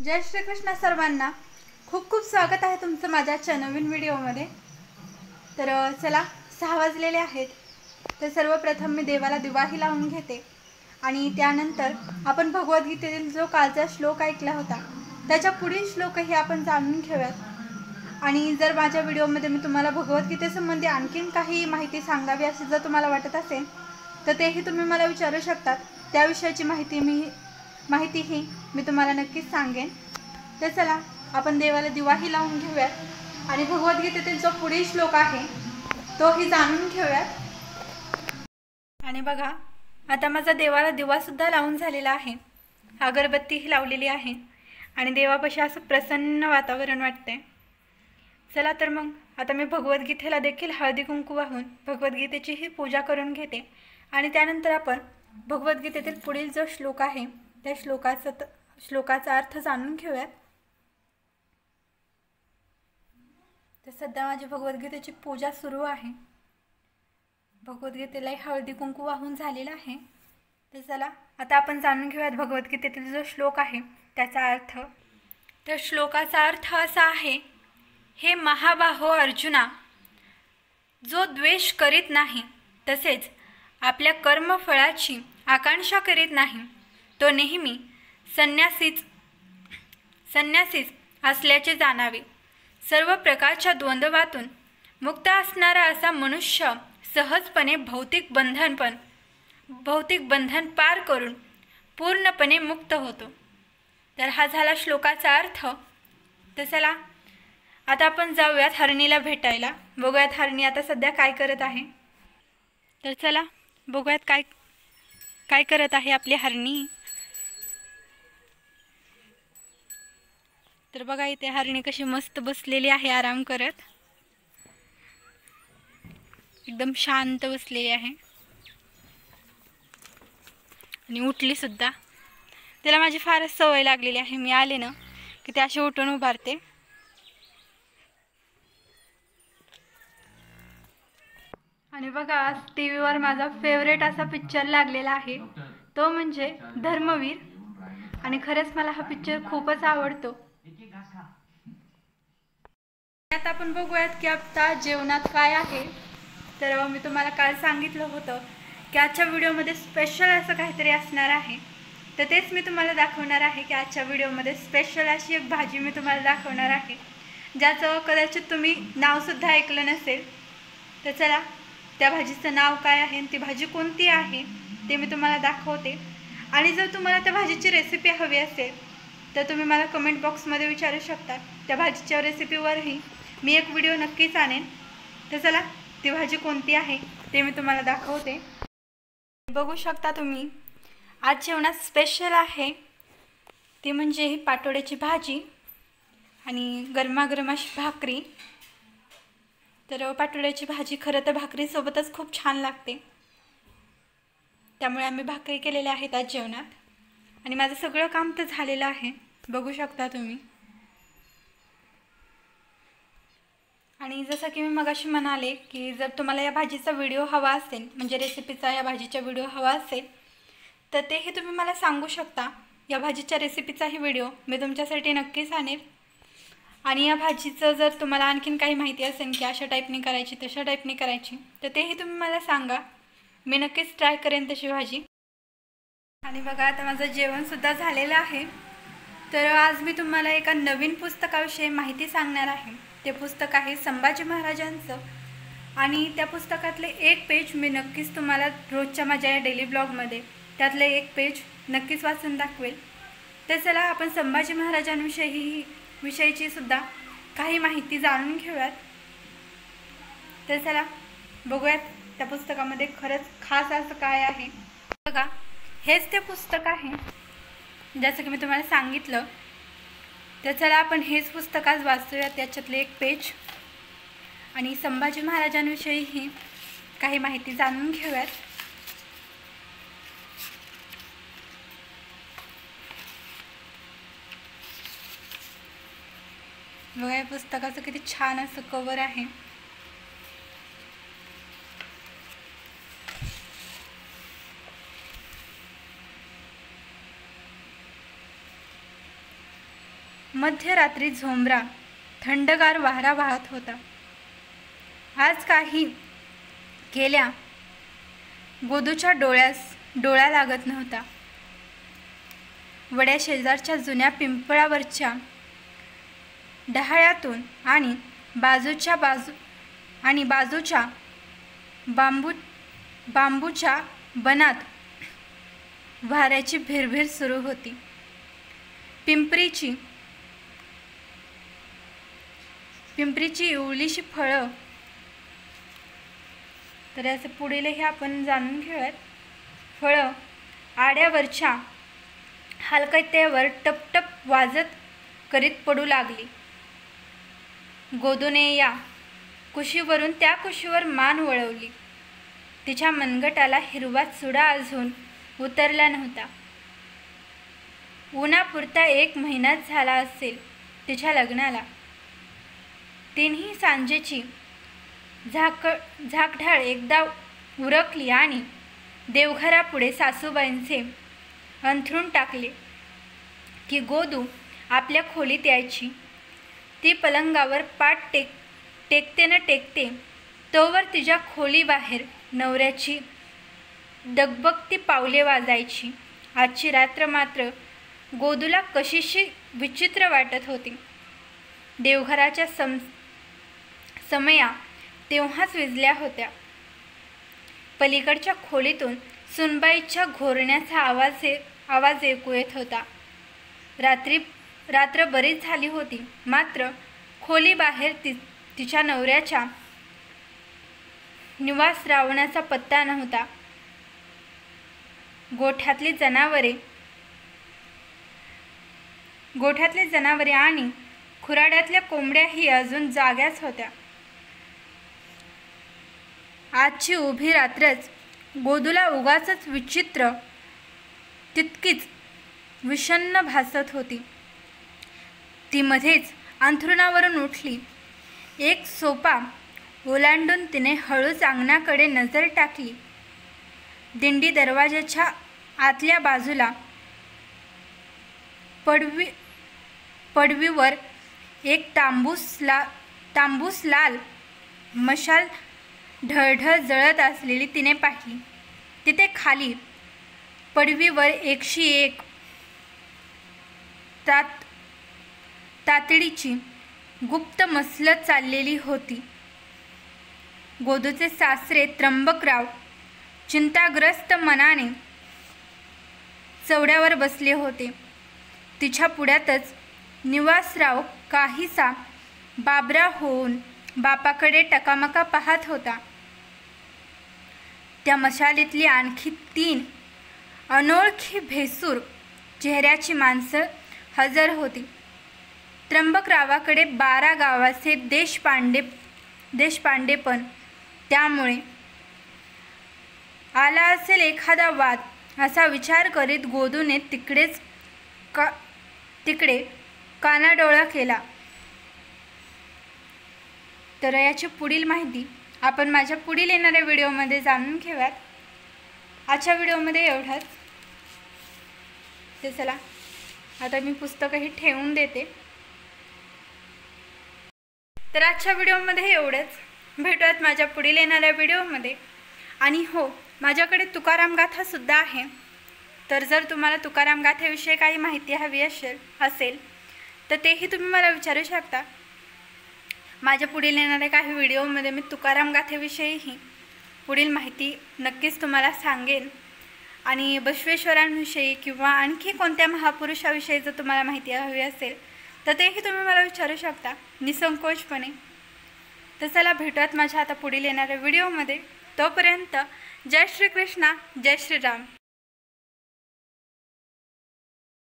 जय श्री कृष्ण सर्वांना। खूप खूप स्वागत आहे तुमचं माझ्या नवीन व्हिडिओमध्ये। तर चला 6 वाजलेले आहेत। तर सर्वप्रथम मी देवाला दिवाही लावून घेते आणि त्यानंतर आपण भगवद्गीतेतील जो कालचा श्लोक ऐकला होता त्याच्या पुढील श्लोकही आपण जाणून घेऊयात। आणि जर माझ्या व्हिडिओमध्ये मी तुम्हाला भगवद्गीतेसंबंधी आणखीन काही माहिती सांगावी असे जर तुम्हाला वाटत असेल तर तेही तुम्ही मला विचारू शकता। त्याविषयीची माहितीही मी तुम्हाला नक्कीच सांगेन। तर चला आपण देवाला दिवाही लावून घेऊयात आणि भगवद्गीतेतील जो पुढील श्लोक आहे तोही जाणून घेऊयात। आणि बघा, आता माझा देवाला दिवा सुद्धा लावून झालेला आहे, अगरबत्तीही लावलेली आहे आणि देवापाशी असं प्रसन्न वातावरण वाटते। चला तर मग आता मी भगवद्गीतेला देखील हळदी कुंकू वाहून भगवद्गीतेचीही पूजा करून घेते आणि त्यानंतर आपण भगवद्गीतेतील पुढील जो श्लोक आहे त्या श्लोकाचा अर्थ जाणून घेऊयात। तर सध्या माझी भगवद्गीतेची पूजा सुरू आहे। भगवद्गीतेला हळदी कुंकू वाहून झालेला आहे। तर चला आता आपण जाणून घेऊयात भगवद्गीतेतील जो श्लोक आहे त्याचा अर्थ। तर श्लोकाचा अर्थ असा आहे, हे महाबाहो अर्जुना, जो द्वेष करीत नाही तसेच आपल्या कर्मफळाची आकांक्षा करीत नाही तो नेहमी संन्यासीच असल्याचे जाणावे। सर्व प्रकारच्या द्वंद्वातून मुक्त असणारा असा मनुष्य सहजपणे भौतिक बंधन पार करून पूर्णपणे मुक्त होतो। तर हा झाला श्लोकाचा अर्थ। तर चला आता आपण जाऊयात हरणीला भेटायला, बघूयात हरणी आता सध्या काय करत आहे। तर चला बघूयात काय करत आहे आपली हरणी। तर बघा इथे हरणी कशी मस्त बसलेली आहे आराम करत, एकदम शांत बसलेली आहे आणि उठली सुद्धा। त्याला माझी फारच सवय लागलेली आहे, मी आले ना की ते अशी उठून उभारते। आणि बघा आज टीव्हीवर माझा फेवरेट असा पिक्चर लागलेला आहे, तो म्हणजे धर्मवीर। आणि खरंच मला हा पिक्चर खूपच आवडतो। आता आपण बघूयात की आता जेवणात काय आहे। तर मी तुम्हाला काल सांगितलं होतं की आजच्या व्हिडिओमध्ये स्पेशल असं काहीतरी असणार आहे, तर तेच मी तुम्हाला दाखवणार आहे की आजच्या व्हिडिओमध्ये स्पेशल अशी एक भाजी मी तुम्हाला दाखवणार आहे ज्याचं कदाचित तुम्ही नावसुद्धा ऐकलं नसेल। तर चला त्या भाजीचं नाव काय आहे आणि ती भाजी कोणती आहे ते मी तुम्हाला दाखवते। आणि जर तुम्हाला त्या भाजीची रेसिपी हवी असेल तर तुम्ही मला कमेंट बॉक्समध्ये विचारू शकता। त्या भाजीच्या रेसिपीवरही मी एक व्हिडिओ नक्कीच आणेन। तर चला ती भाजी कोणती आहे ते मी तुम्हाला दाखवते। बघू शकता तुम्ही आज जेवणात स्पेशल आहे ती म्हणजे ही पाटोड्याची भाजी आणि गरमागरम अशी भाकरी। तर पाटोड्याची भाजी खरं तर भाकरीसोबतच खूप छान लागते, त्यामुळे आम्ही भाकरी केलेल्या आहेत आज जेवणात। आणि माझं सगळं काम तर झालेलं आहे, बघू शकता तुम्ही। आणि जसं की मी मगाशी म्हणाले की जर तुम्हाला या भाजीचा व्हिडिओ हवा असेल, म्हणजे रेसिपीचा या भाजीचा व्हिडिओ हवा असेल तर तेही तुम्ही मला सांगू शकता। या भाजीच्या रेसिपीचाही व्हिडिओ मी तुमच्यासाठी नक्कीच आणेल। आणि या भाजीचं जर तुम्हाला आणखीन काही माहिती असेल की अशा टाईपने करायची तशा टाईपने करायची तर तेही तुम्ही मला सांगा, मी नक्कीच ट्राय करेन तशी भाजी। आणि बघा आता माझं जेवणसुद्धा झालेलं आहे। तर आज मी तुम्हाला एका नवीन पुस्तकाविषयी माहिती सांगणार आहे। ते पुस्तक आहे संभाजी महाराजांचं आणि त्या पुस्तकातले एक पेज मी नक्कीच तुम्हाला रोजच्या माझ्या या डेली ब्लॉगमध्ये त्यातले एक पेज नक्कीच वाचून दाखवेल। तर चला आपण संभाजी महाराजांविषयीची सुद्धा काही माहिती जाणून घेऊयात। तर चला बघूयात त्या पुस्तकामध्ये खरंच खास असं काय आहे। बघा हेच ते पुस्तक आहे जसं की मी तुम्हाला सांगितलं। तर चला आपण हेच पुस्तक आज वाचूया, त्याच्यातले एक पेज आणि संभाजी महाराजांविषयीही काही माहिती जाणून घेऊयात। बघा या पुस्तकाचं किती छान असं कव्हर आहे। मध्यरात्री झोंबरा थंडगार वारा वाहत होता. आज काही केल्या गोदूच्या डोळा लागत नव्हता. वड्या शेजारच्या जुन्या पिंपळावरच्या डहाळ्यातून आणि बाजूच्या बांबूच्या बनात वाऱ्याची भिरभिर सुरू होती. पिंपरीची इवलीशी फळं. तर याचं पुढीलही आपण जाणून घेऊयात. फळं आड्यावरच्या हलकत्यावर टपटप वाजत करीत पडू लागली. गोदूने या कुशीवरून त्या कुशीवर मान वळवली. तिच्या मनगटाला हिरवा चुडा अजून उतरला नव्हता. उन्हापुरता 1 महिनाच झाला असेल तिच्या लग्नाला. तिन्ही सांजेची झाकढाळ एकदा उरकली आणि देवघरापुढे सासूबाईंचे अंथरूण टाकले की गोदू आपल्या खोलीत यायची. ती पलंगावर पाठ टेकते न टेकते तोवर तिच्या खोलीबाहेर नवऱ्याची दगबगती पावले वाजायची. आजची रात्र मात्र गोदूला कशीशी विचित्र वाटत होती. देवघराच्या समया तेव्हाच विजल्या होत्या. पलीकडच्या खोलीतून सुनबाईच्या घोरण्याचा आवाज ऐकू येत होता. रात्र बरीच झाली होती, मात्र खोलीबाहेर तिच्या नवऱ्याच्या निवास रावणाचा पत्ता नव्हता. गोठ्यातली जनावरे आणि खुराड्यातल्या कोंबड्याही अजून जाग्याच होत्या. आजची उभी रात्रच गोदूला उगाचच विचित्र, तितकीच विषण्ण भासत होती. ती मध्येच अंथरुणावरून उठली. एक सोपा ओलांडून तिने हळूच अंगणाकडे नजर टाकली. दिंडी दरवाजाच्या आतल्या बाजूला पडवीवर एक तांबूस लाल मशाल ढळढळ जळत असलेली तिने पाहिली. तिथे खाली पडवीवर 101 तातडीची गुप्त मसलत चाललेली होती. गोदूचे सासरे त्र्यंबकराव चिंताग्रस्त मनाने चवड्यावर बसले होते. तिच्या पुढ्यातच निवासराव काहीसा बाबरा होऊन बापाकडे टकामका पाहत होता. त्या मशालीतली आणखी 3 अनोळखी भेसूर चेहऱ्याची माणसं हजर होती. त्र्यंबकरावाकडे 12 गावाचे देशपांडेपण. त्यामुळे आला असेल एखादा वाद असा विचार करीत गोदूने तिकडे कानाडोळा केला. तर याची पुढील माहिती आपण माझ्या पुढील येणाऱ्या व्हिडिओमध्ये जाणून घेऊयात. आजच्या व्हिडिओमध्ये एवढंच. ते चला आता मी पुस्तकही ठेवून देते. तर आजच्या व्हिडिओमध्ये एवढंच. भेटूयात माझ्या पुढील येणाऱ्या व्हिडिओमध्ये. आणि हो, माझ्याकडे तुकाराम गाथासुद्धा आहे. तर जर तुम्हाला तुकाराम गाथेविषयी काही माहिती हवी असेल तर तेही तुम्ही मला विचारू शकता. माझ्या पुढील येणाऱ्या काही व्हिडिओमध्ये मी तुकाराम गाथेविषयीही पुढील माहिती नक्कीच तुम्हाला सांगेन. आणि बसवेश्वरांविषयी किंवा आणखी कोणत्या महापुरुषाविषयी जर तुम्हाला माहिती हवी असेल तर तेही तुम्ही मला विचारू शकता निसंकोचपणे. तर चला भेटूयात माझ्या आता पुढील येणाऱ्या व्हिडिओमध्ये. तोपर्यंत जय श्री कृष्णा, जय श्रीराम.